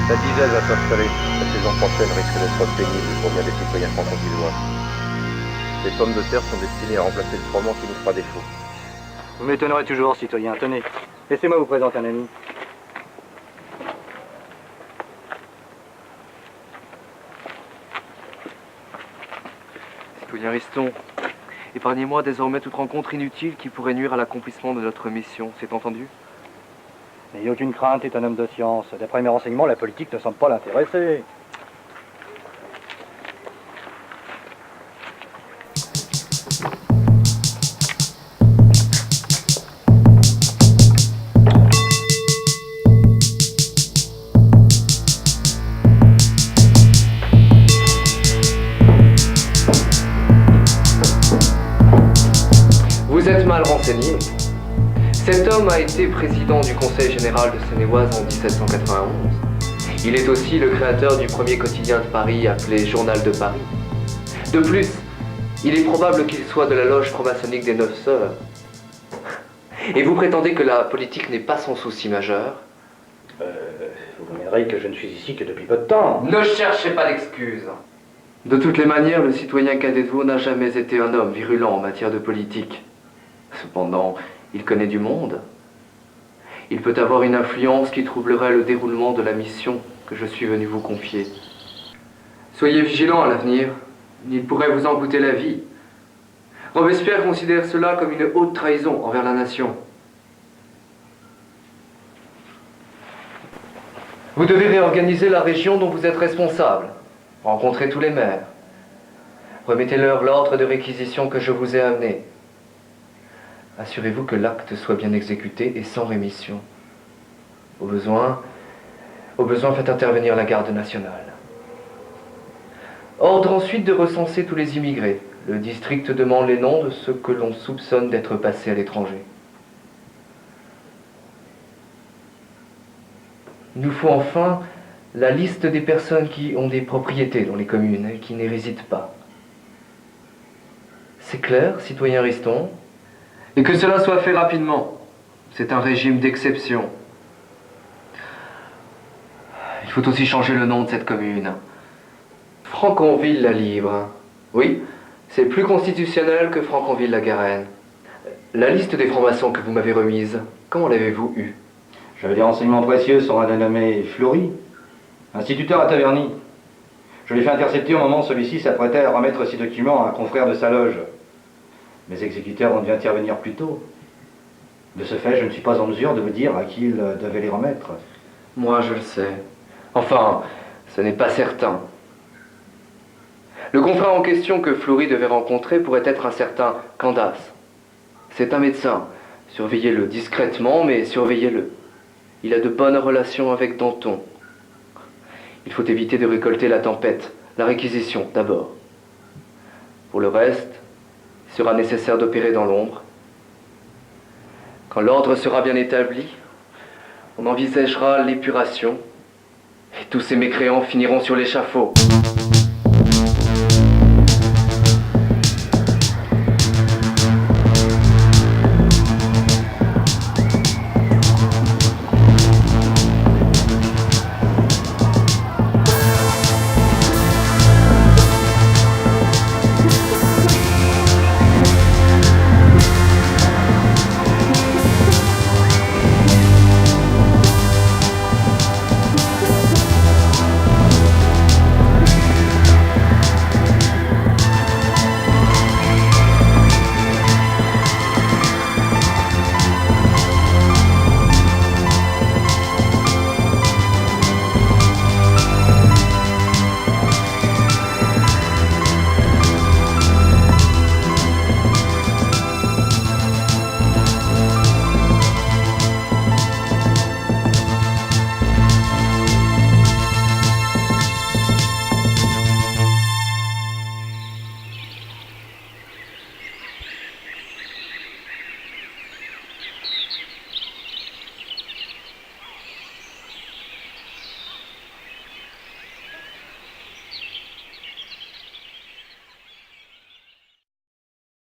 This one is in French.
La dizaine va s'installer. La saison prochaine risque d'être pénible pour bien des citoyens franco-villois. Les pommes de terre sont destinées à remplacer le froment qui nous fera défaut. Vous m'étonnerez toujours, citoyen. Tenez, laissez-moi vous présenter un ami. Citoyen Riston, épargnez-moi désormais toute rencontre inutile qui pourrait nuire à l'accomplissement de notre mission. C'est entendu? N'ayez aucune crainte, est un homme de science. D'après mes renseignements, la politique ne semble pas l'intéresser. Vous êtes mal renseigné. Cet homme a été président du Conseil général de Seine-et-Oise en 1791. Il est aussi le créateur du premier quotidien de Paris appelé Journal de Paris. De plus, il est probable qu'il soit de la loge franc-maçonnique des Neuf Sœurs. Et vous prétendez que la politique n'est pas son souci majeur? Vous conviendrez que je ne suis ici que depuis peu de temps. Ne cherchez pas d'excuses. De toutes les manières, le citoyen cadet de Vaux n'a jamais été un homme virulent en matière de politique. Cependant, il connaît du monde. Il peut avoir une influence qui troublerait le déroulement de la mission que je suis venu vous confier. Soyez vigilant à l'avenir. Il pourrait vous en coûter la vie. Robespierre considère cela comme une haute trahison envers la nation. Vous devez réorganiser la région dont vous êtes responsable. Rencontrez tous les maires. Remettez-leur l'ordre de réquisition que je vous ai amené. Assurez-vous que l'acte soit bien exécuté et sans rémission. Au besoin, faites intervenir la garde nationale. Ordre ensuite de recenser tous les immigrés. Le district demande les noms de ceux que l'on soupçonne d'être passés à l'étranger. Il nous faut enfin la liste des personnes qui ont des propriétés dans les communes et qui n'y résident pas. C'est clair, citoyen Riston? Et que cela soit fait rapidement. C'est un régime d'exception. Il faut aussi changer le nom de cette commune. Franconville-la-Livre. Oui, c'est plus constitutionnel que Franconville-la-Garenne. La liste des francs-maçons que vous m'avez remise, comment l'avez-vous eue? J'avais des renseignements précieux sur un dénommé Fleury, instituteur à Taverny. Je l'ai fait intercepter au moment où celui-ci s'apprêtait à remettre ses documents à un confrère de sa loge. Mes exécuteurs ont dû intervenir plus tôt. De ce fait, je ne suis pas en mesure de vous dire à qui ils devaient les remettre. Moi, je le sais. Enfin, ce n'est pas certain. Le confrère en question que Fleury devait rencontrer pourrait être un certain Candace. C'est un médecin. Surveillez-le discrètement, mais surveillez-le. Il a de bonnes relations avec Danton. Il faut éviter de récolter la tempête, la réquisition d'abord. Pour le reste, il sera nécessaire d'opérer dans l'ombre. Quand l'ordre sera bien établi, on envisagera l'épuration et tous ces mécréants finiront sur l'échafaud.